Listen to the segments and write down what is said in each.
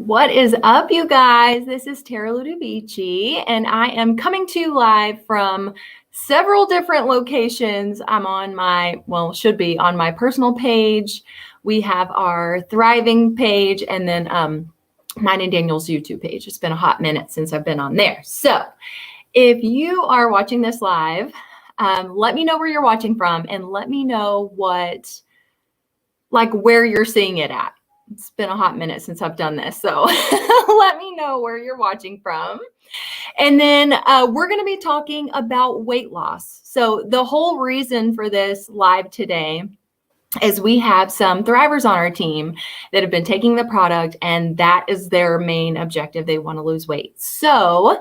What is up, you guys? This is Tara Ludovici, and I am coming to you live from several different locations. I'm on should be on my personal page. We have our Thriving page, and then mine and Daniel's YouTube page. It's been a hot minute since I've been on there. So if you are watching this live, let me know where you're watching from, and let me know where you're seeing it at. It's been a hot minute since I've done this, so let me know where you're watching from. And then we're going to be talking about weight loss. So the whole reason for this live today is we have some Thrivers on our team that have been taking the product, and that is their main objective. They want to lose weight. So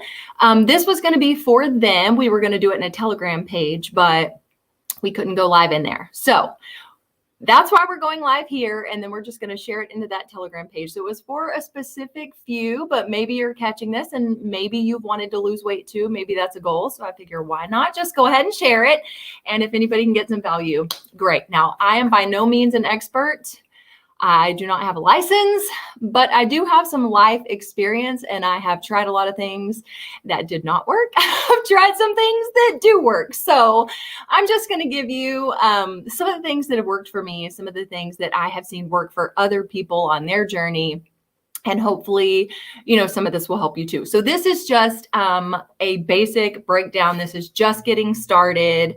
this was going to be for them. We were going to do it in a Telegram page, but we couldn't go live in there. So that's why we're going live here, and then we're just going to share it into that Telegram page. So it was for a specific few, but maybe you're catching this and maybe you've wanted to lose weight too. Maybe that's a goal. So I figure, why not just go ahead and share it? And if anybody can get some value, great. Now, I am by no means an expert. I do not have a license, but I do have some life experience, and I have tried a lot of things that did not work. I've tried some things that do work. So I'm just going to give you some of the things that have worked for me, some of the things that I have seen work for other people on their journey. And hopefully, some of this will help you too. So this is just a basic breakdown. This is just getting started.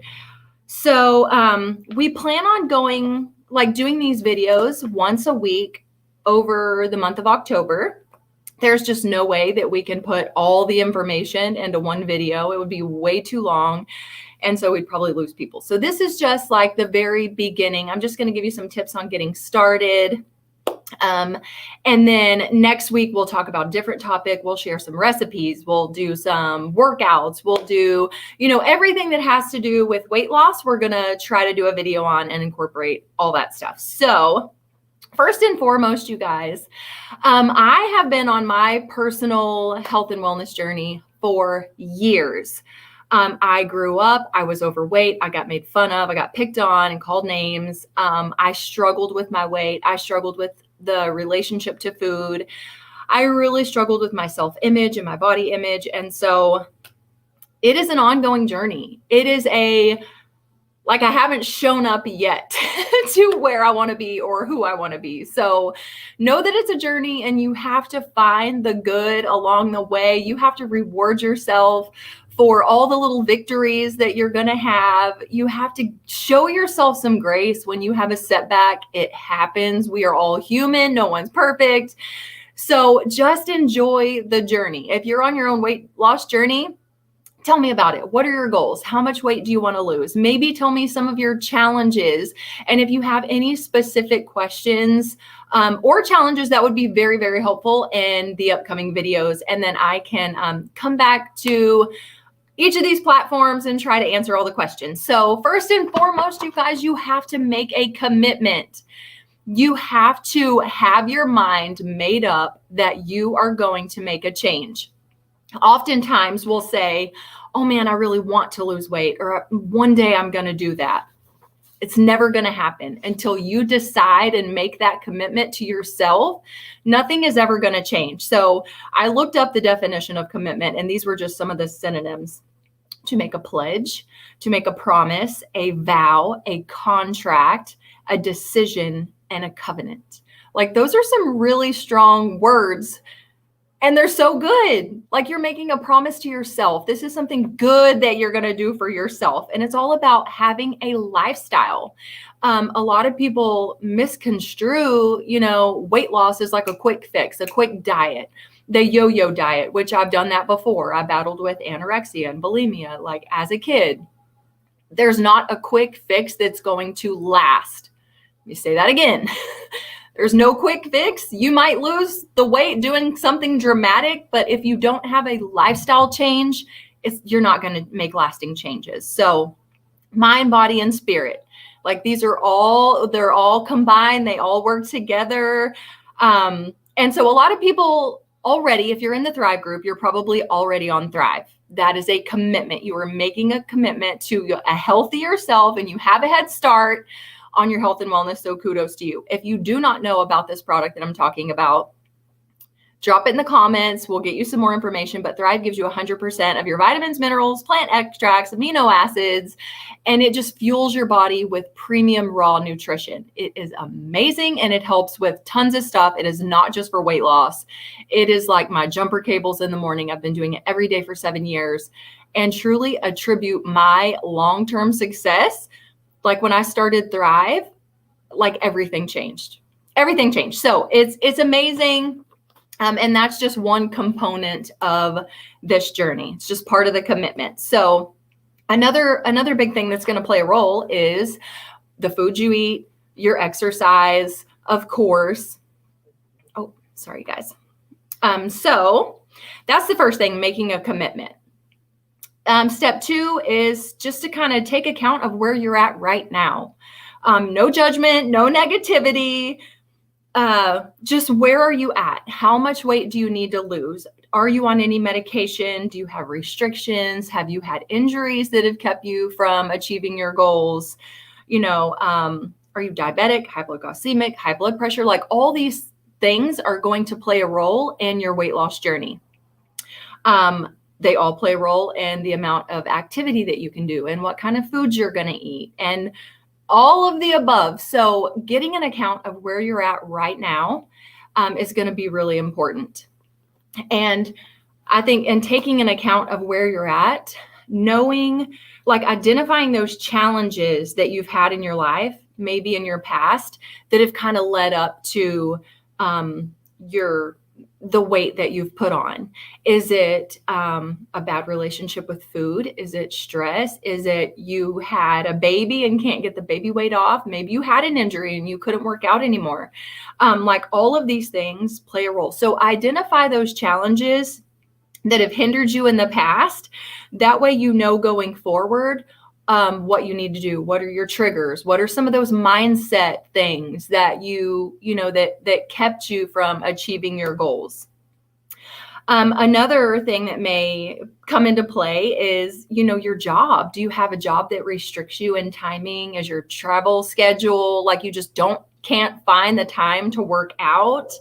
So we plan on doing these videos once a week over the month of October. There's just no way that we can put all the information into one video. It would be way too long. And so we'd probably lose people. So this is just like the very beginning. I'm just going to give you some tips on getting started. And then next week, we'll talk about a different topic. We'll share some recipes. We'll do some workouts. We'll do, everything that has to do with weight loss. We're going to try to do a video on and incorporate all that stuff. So first and foremost, you guys, I have been on my personal health and wellness journey for years. I grew up, I was overweight, I got made fun of, I got picked on and called names. I struggled with my weight. I struggled with the relationship to food. I really struggled with my self-image and my body image. And so it is an ongoing journey. It is I haven't shown up yet to where I want to be or who I want to be. So know that it's a journey, and you have to find the good along the way. You have to reward yourself for all the little victories that you're going to have. You have to show yourself some grace when you have a setback. It happens. We are all human. No one's perfect. So just enjoy the journey. If you're on your own weight loss journey, tell me about it. What are your goals? How much weight do you want to lose? Maybe tell me some of your challenges. And if you have any specific questions or challenges, that would be very, very helpful in the upcoming videos. And then I can come back to each of these platforms and try to answer all the questions. So first and foremost, you guys, you have to make a commitment. You have to have your mind made up that you are going to make a change. Oftentimes we'll say, oh man, I really want to lose weight, or one day I'm going to do that. It's never going to happen until you decide and make that commitment to yourself. Nothing is ever going to change. So I looked up the definition of commitment, and these were just some of the synonyms: to make a pledge, to make a promise, a vow, a contract, a decision, and a covenant. Those are some really strong words. And they're so good. You're making a promise to yourself. This is something good that you're going to do for yourself. And it's all about having a lifestyle. A lot of people misconstrue, weight loss is like a quick fix, a quick diet, the yo-yo diet, which I've done that before. I battled with anorexia and bulimia, as a kid. There's not a quick fix that's going to last. Let me say that again. There's no quick fix. You might lose the weight doing something dramatic, but if you don't have a lifestyle change, you're not going to make lasting changes. So mind, body, and spirit, they're all combined. They all work together. And so a lot of people already, if you're in the Thrive group, you're probably already on Thrive. That is a commitment. You are making a commitment to a healthier self, and you have a head start on your health and wellness. So kudos to you. If you do not know about this product that I'm talking about, drop it in the comments. We'll get you some more information, but Thrive gives you 100% of your vitamins, minerals, plant extracts, amino acids, and it just fuels your body with premium raw nutrition. It is amazing, and it helps with tons of stuff. It is not just for weight loss. It is like my jumper cables in the morning. I've been doing it every day for 7 years, and truly attribute my long-term success. Like when I started Thrive, like everything changed. Everything changed. So it's amazing. And that's just one component of this journey. It's just part of the commitment. So another big thing that's going to play a role is the food you eat, your exercise, of course. Oh, sorry, guys. So that's the first thing, making a commitment. Step 2 is just to kind of take account of where you're at right now. No judgment, no negativity. Just where are you at? How much weight do you need to lose? Are you on any medication? Do you have restrictions? Have you had injuries that have kept you from achieving your goals? Are you diabetic, hypoglycemic, high blood pressure? Like all these things are going to play a role in your weight loss journey. They all play a role in the amount of activity that you can do and what kind of foods you're going to eat and all of the above. So getting an account of where you're at right now is going to be really important. And I think in taking an account of where you're at, knowing, like identifying those challenges that you've had in your life, maybe in your past, that have kind of led up to the weight that you've put on. Is it a bad relationship with food? Is it stress? Is it you had a baby and can't get the baby weight off? Maybe you had an injury and you couldn't work out anymore. Like all of these things play a role. So identify those challenges that have hindered you in the past. That way, going forward, what you need to do. What are your triggers? What are some of those mindset things that that kept you from achieving your goals? Another thing that may come into play is, your job. Do you have a job that restricts you in timing? Is your travel schedule like you just can't find the time to work out?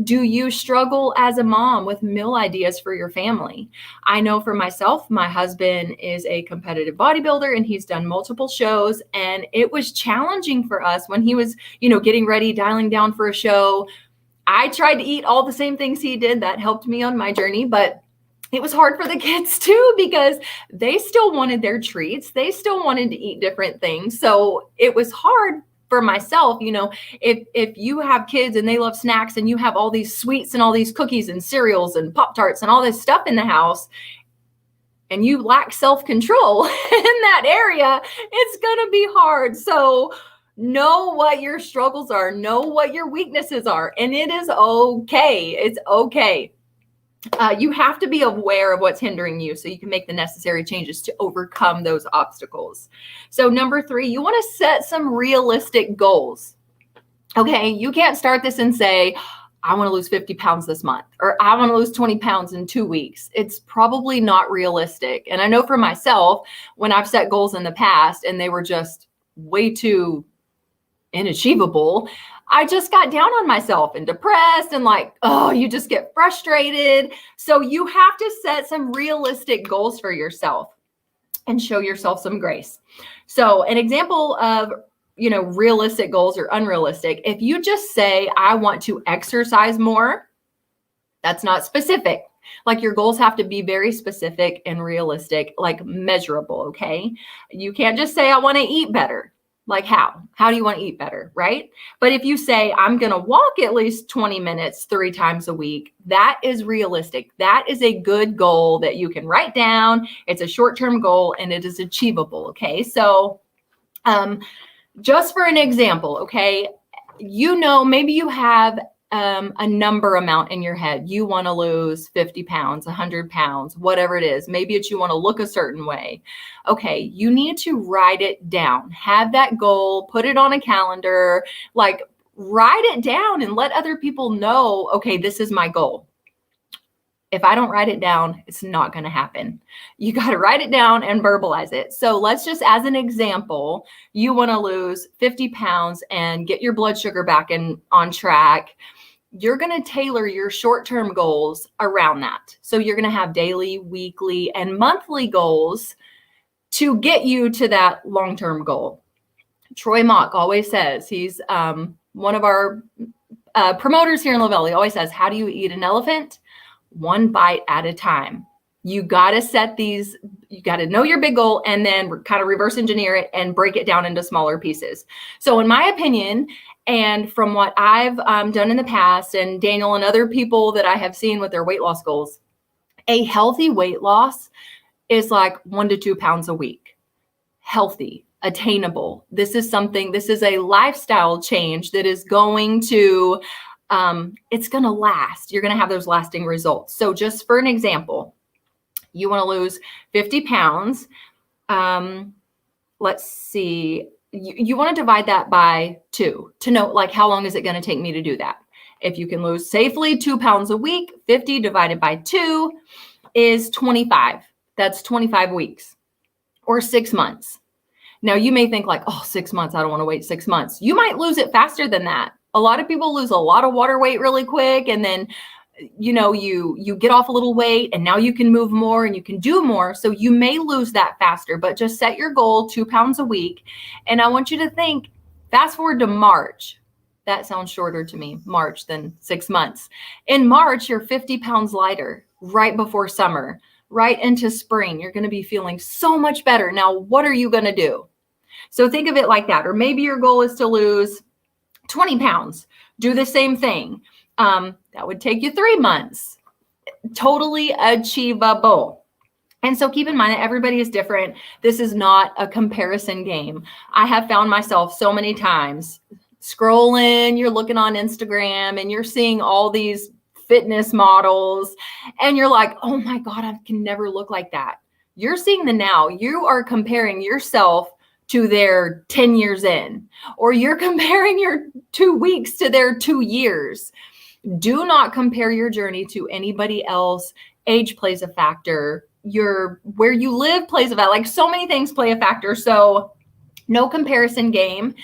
Do you struggle as a mom with meal ideas for your family? I know for myself, my husband is a competitive bodybuilder and he's done multiple shows, and it was challenging for us when he was, getting ready, dialing down for a show. I tried to eat all the same things he did. That helped me on my journey, but it was hard for the kids too, because they still wanted their treats. They still wanted to eat different things. So it was hard for myself, if you have kids and they love snacks and you have all these sweets and all these cookies and cereals and Pop-Tarts and all this stuff in the house, and you lack self-control in that area, it's going to be hard. So know what your struggles are, know what your weaknesses are, and it is okay. It's okay. You have to be aware of what's hindering you so you can make the necessary changes to overcome those obstacles. So number 3, you want to set some realistic goals. Okay, you can't start this and say, I want to lose 50 pounds this month, or I want to lose 20 pounds in 2 weeks. It's probably not realistic. And I know for myself, when I've set goals in the past and they were just way too inachievable, I just got down on myself and depressed and you just get frustrated. So you have to set some realistic goals for yourself and show yourself some grace. So an example of, realistic goals or unrealistic, if you just say, I want to exercise more, that's not specific. Like your goals have to be very specific and realistic, like measurable. Okay. You can't just say, I want to eat better. Like how do you want to eat better, right? But if you say, I'm going to walk at least 20 minutes 3 times a week, that is realistic. That is a good goal that you can write down. It's a short-term goal and it is achievable. Okay. So, just for an example, okay, maybe you have a number amount in your head. You want to lose 50 pounds, 100 pounds, whatever it is. Maybe it's you want to look a certain way. Okay, you need to write it down. Have that goal, put it on a calendar, write it down and let other people know, okay, this is my goal. If I don't write it down, it's not going to happen. You got to write it down and verbalize it. So let's just, as an example, you want to lose 50 pounds and get your blood sugar back on track. you're going to tailor your short-term goals around that. So you're going to have daily, weekly, and monthly goals to get you to that long-term goal. Troy Mock always says, he's one of our promoters here in Lavelle. He always says, how do you eat an elephant? One bite at a time. You got to set these, you got to know your big goal and then kind of reverse engineer it and break it down into smaller pieces. So in my opinion, and from what I've done in the past, and Daniel and other people that I have seen with their weight loss goals, a healthy weight loss is like 1 to 2 pounds a week. Healthy, attainable. This is a lifestyle change that is going to, it's going to last. You're going to have those lasting results. So just for an example, you want to lose 50 pounds. Let's see. You want to divide that by 2 to know, like, how long is it going to take me to do that? If you can lose safely 2 pounds a week, 50 divided by 2 is 25. That's 25 weeks or 6 months. Now you may think like, oh, 6 months, I don't want to wait 6 months. You might lose it faster than that. A lot of people lose a lot of water weight really quick. And then, you get off a little weight and now you can move more and you can do more. So you may lose that faster, but just set your goal 2 pounds a week. And I want you to think, fast forward to March. That sounds shorter to me, March, than 6 months. In March, you're 50 pounds lighter right before summer, right into spring. You're going to be feeling so much better. Now, what are you going to do? So think of it like that. Or maybe your goal is to lose 20 pounds. Do the same thing. That would take you 3 months. Totally achievable. And so keep in mind that everybody is different. This is not a comparison game. I have found myself so many times scrolling, you're looking on Instagram and you're seeing all these fitness models and you're like, oh my God, I can never look like that. You're seeing the now. You are comparing yourself to their 10 years in, or you're comparing your 2 weeks to their 2 years. Do not compare your journey to anybody else. Age plays a factor. Where you live plays a factor. Like, so many things play a factor. So no comparison game.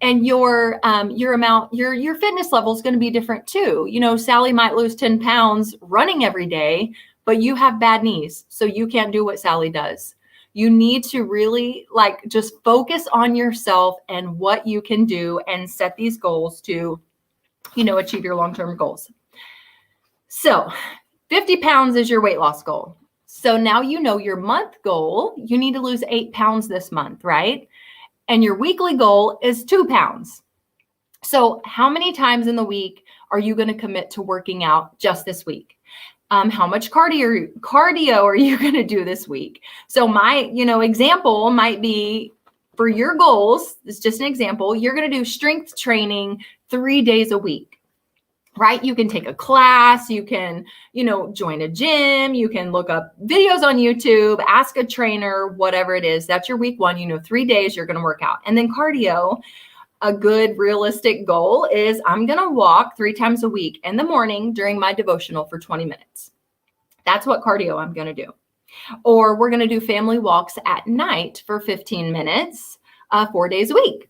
And your fitness level is going to be different too. Sally might lose 10 pounds running every day, but you have bad knees. So you can't do what Sally does. You need to really just focus on yourself and what you can do and set these goals to, achieve your long-term goals. So 50 pounds is your weight loss goal. So now your month goal. You need to lose 8 pounds this month, right? And your weekly goal is 2 pounds. So how many times in the week are you going to commit to working out just this week? How much cardio are you going to do this week? So my, example might be, for your goals, it's just an example, you're going to do strength training 3 days a week, right? You can take a class, you can, join a gym, you can look up videos on YouTube, ask a trainer, whatever it is. That's your week 1, 3 days you're going to work out. And then cardio, a good realistic goal is I'm going to walk 3 times a week in the morning during my devotional for 20 minutes. That's what cardio I'm going to do. Or we're going to do family walks at night for 15 minutes, 4 days a week,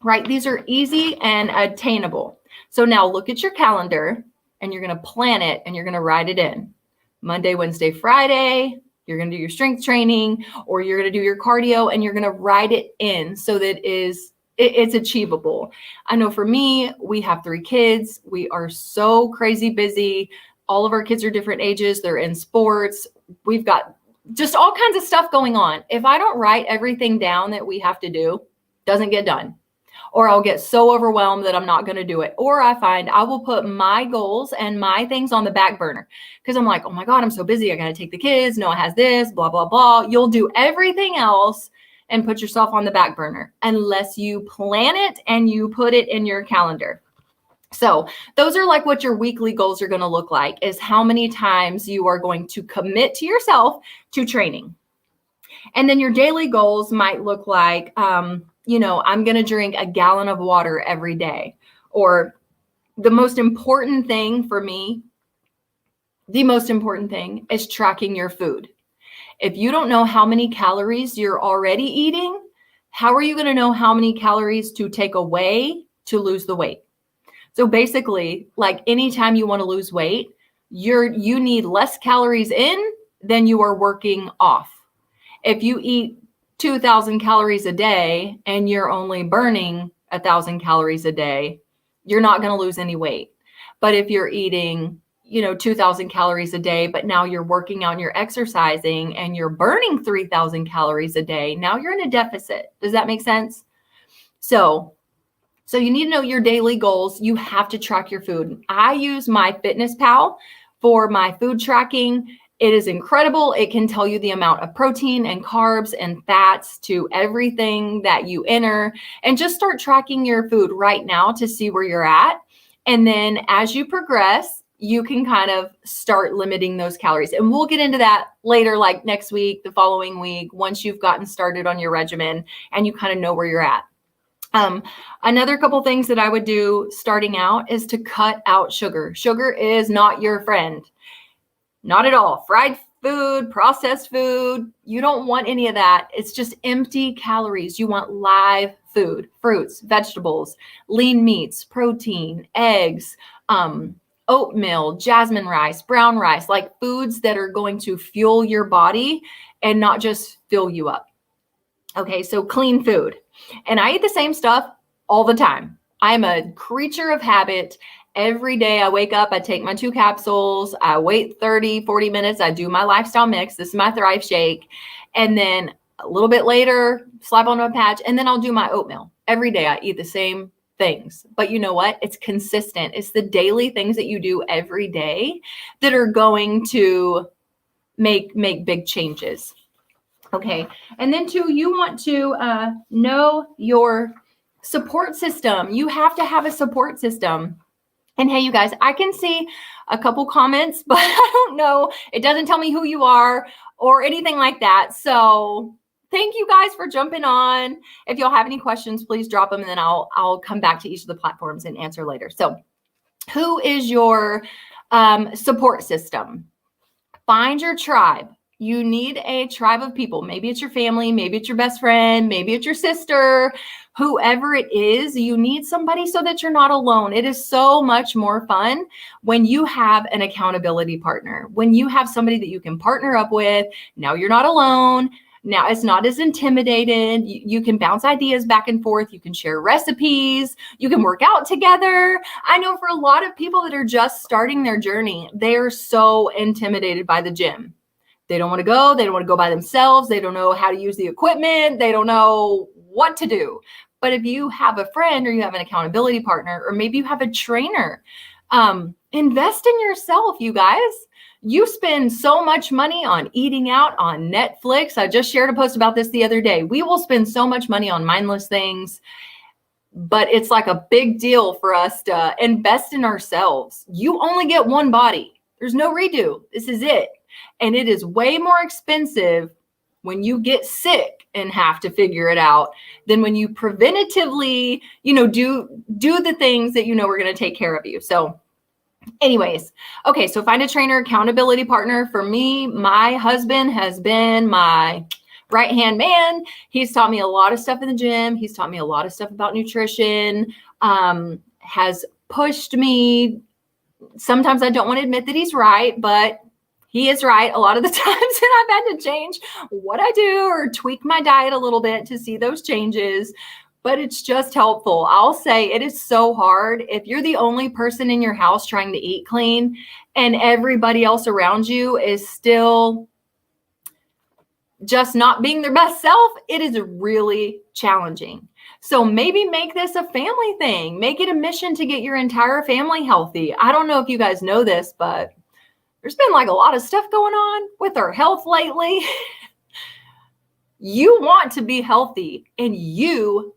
right? These are easy and attainable. So now look at your calendar and you're going to plan it and you're going to write it in. Monday, Wednesday, Friday, you're going to do your strength training, or you're going to do your cardio and you're going to write it in so that it's achievable. I know for me, we have 3 kids. We are so crazy busy. All of our kids are different ages. They're in sports. We've got just all kinds of stuff going on. If I don't write everything down that we have to do, it doesn't get done. Or I'll get so overwhelmed that I'm not going to do it. Or I find I will put my goals and my things on the back burner because I'm like, oh my God, I'm so busy. I got to take the kids. Noah has this, blah, blah, blah. You'll do everything else and put yourself on the back burner unless you plan it and you put it in your calendar. So those are like what your weekly goals are going to look like, is how many times you are going to commit to yourself to training. And then your daily goals might look like, I'm going to drink a gallon of water every day. Or the most important thing for me, is tracking your food. If you don't know how many calories you're already eating, how are you going to know how many calories to take away to lose the weight? So basically, like anytime you want to lose weight, you need less calories in than you are working off. If you eat 2,000 calories a day and you're only burning 1,000 calories a day, you're not going to lose any weight. But if you're eating, 2,000 calories a day, but now you're working out and you're exercising and you're burning 3,000 calories a day, now you're in a deficit. Does that make sense? So you need to know your daily goals. You have to track your food. I use MyFitnessPal for my food tracking. It is incredible. It can tell you the amount of protein and carbs and fats to everything that you enter, and just start tracking your food right now to see where you're at. And then as you progress, you can kind of start limiting those calories. And we'll get into that later, like next week, the following week, once you've gotten started on your regimen and you kind of know where you're at. Another couple things that I would do starting out is to cut out sugar. Sugar is not your friend. Not at all. Fried food, processed food, you don't want any of that. It's just empty calories. You want live food, fruits, vegetables, lean meats, protein, eggs, oatmeal, jasmine rice, brown rice, like foods that are going to fuel your body and not just fill you up. Okay, so clean food. And I eat the same stuff all the time. I'm a creature of habit. Every day I wake up, I take my 2 capsules, I wait 30, 40 minutes, I do my lifestyle mix. This is my Thrive Shake. And then a little bit later, slap on a patch, and then I'll do my oatmeal. Every day I eat the same things. But you know what? It's consistent. It's the daily things that you do every day that are going to make big changes. Okay. And then 2, you want to know your support system. You have to have a support system. And hey, you guys, I can see a couple comments, but I don't know. It doesn't tell me who you are or anything like that. So thank you guys for jumping on. If y'all have any questions, please drop them and then I'll come back to each of the platforms and answer later. So who is your support system? Find your tribe. You need a tribe of people. Maybe it's your family, maybe it's your best friend, maybe it's your sister, whoever it is. You need somebody so that you're not alone. It is so much more fun when you have an accountability partner, when you have somebody that you can partner up with. Now you're not alone. Now it's not as intimidated. You can bounce ideas back and forth. You can share recipes. You can work out together. I know for a lot of people that are just starting their journey, they are so intimidated by the gym. They don't want to go. They don't want to go by themselves. They don't know how to use the equipment. They don't know what to do. But if you have a friend or you have an accountability partner, or maybe you have a trainer, invest in yourself, you guys. You spend so much money on eating out on Netflix. I just shared a post about this the other day. We will spend so much money on mindless things, but it's like a big deal for us to invest in ourselves. You only get one body. There's no redo. This is it. And it is way more expensive when you get sick and have to figure it out than when you preventatively, do the things that are going to take care of you. So anyways, okay, so find a trainer, accountability partner. For me, my husband has been my right-hand man. He's taught me a lot of stuff in the gym. He's taught me a lot of stuff about nutrition, has pushed me. Sometimes I don't want to admit that he's right, but he is right a lot of the times, and I've had to change what I do or tweak my diet a little bit to see those changes, but it's just helpful. I'll say it is so hard if you're the only person in your house trying to eat clean and everybody else around you is still just not being their best self. It is really challenging. So maybe make this a family thing. Make it a mission to get your entire family healthy. I don't know if you guys know this, but there's been like a lot of stuff going on with our health lately. You want to be healthy, and you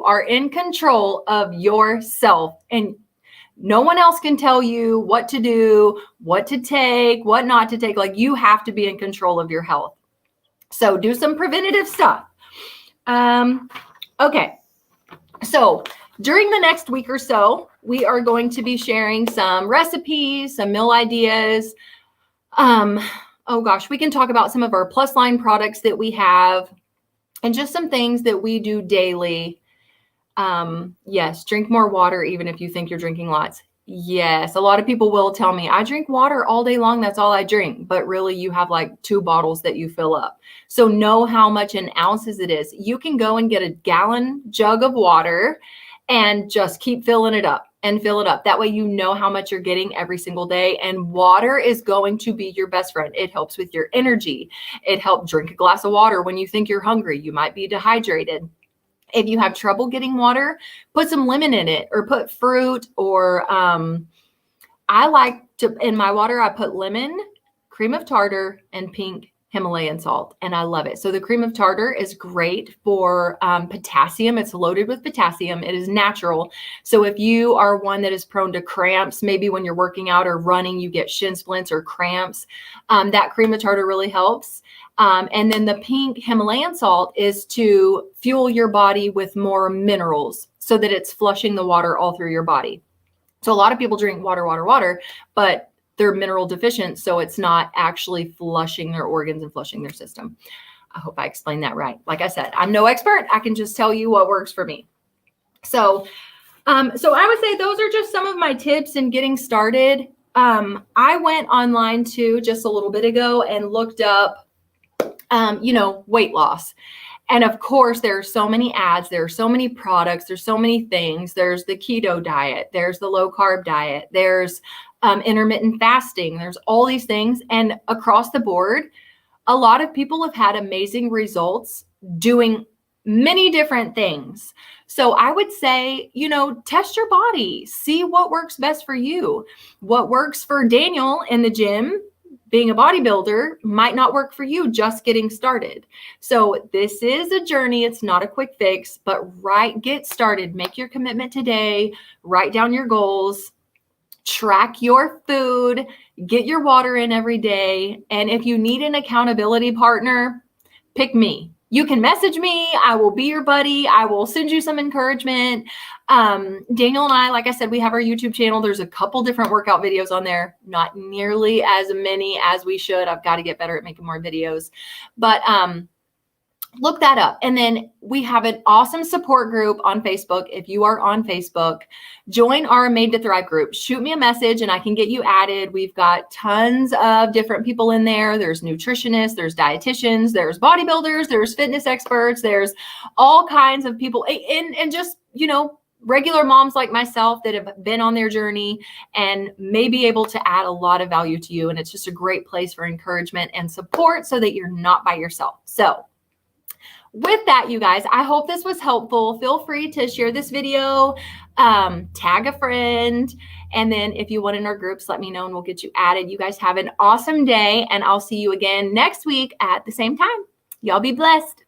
are in control of yourself, and no one else can tell you what to do, what to take, what not to take. Like, you have to be in control of your health. So do some preventative stuff. Okay. So during the next week or so, we are going to be sharing some recipes, some meal ideas. Oh gosh, we can talk about some of our plus line products that we have and just some things that we do daily Yes, drink more water, even if you think you're drinking lots. Yes, a lot of people will tell me, I drink water all day long. That's all I drink. But really, you have like 2 bottles that you fill up. So know how much in ounces it is. You can go and get a gallon jug of water and just keep filling it up and fill it up. That way, you know how much you're getting every single day. And water is going to be your best friend. It helps with your energy. It helps. Drink a glass of water when you think you're hungry. You might be dehydrated. If you have trouble getting water, put some lemon in it or put fruit or I like to, in my water, I put lemon, cream of tartar, and pink Himalayan salt, and I love it. So the cream of tartar is great for potassium. It's loaded with potassium. It is natural. So if you are one that is prone to cramps, maybe when you're working out or running, you get shin splints or cramps, that cream of tartar really helps. And then the pink Himalayan salt is to fuel your body with more minerals so that it's flushing the water all through your body. So a lot of people drink water, but they're mineral deficient. So it's not actually flushing their organs and flushing their system. I hope I explained that right. Like I said, I'm no expert. I can just tell you what works for me. So I would say those are just some of my tips in getting started. I went online too just a little bit ago and looked up weight loss. And of course, there are so many ads, there are so many products, there's so many things. There's the keto diet, there's the low carb diet, there's intermittent fasting, there's all these things. And across the board, a lot of people have had amazing results doing many different things. So I would say, test your body, see what works best for you. What works for Daniel in the gym, being a bodybuilder, might not work for you just getting started. So this is a journey. It's not a quick fix, but get started. Make your commitment today. Write down your goals. Track your food. Get your water in every day. And if you need an accountability partner, pick me. You can message me. I will be your buddy. I will send you some encouragement. Daniel and I, like I said, we have our YouTube channel. There's a couple different workout videos on there, not nearly as many as we should. I've got to get better at making more videos, but look that up. And then we have an awesome support group on Facebook. If you are on Facebook, join our Made to Thrive group. Shoot me a message and I can get you added. We've got tons of different people in there. There's nutritionists, there's dietitians, there's bodybuilders, there's fitness experts, there's all kinds of people and just, regular moms like myself that have been on their journey and may be able to add a lot of value to you. And it's just a great place for encouragement and support so that you're not by yourself. So with that, you guys, I hope this was helpful. Feel free to share this video, tag a friend, and then if you want in our groups, let me know and we'll get you added. You guys have an awesome day, and I'll see you again next week at the same time. Y'all be blessed.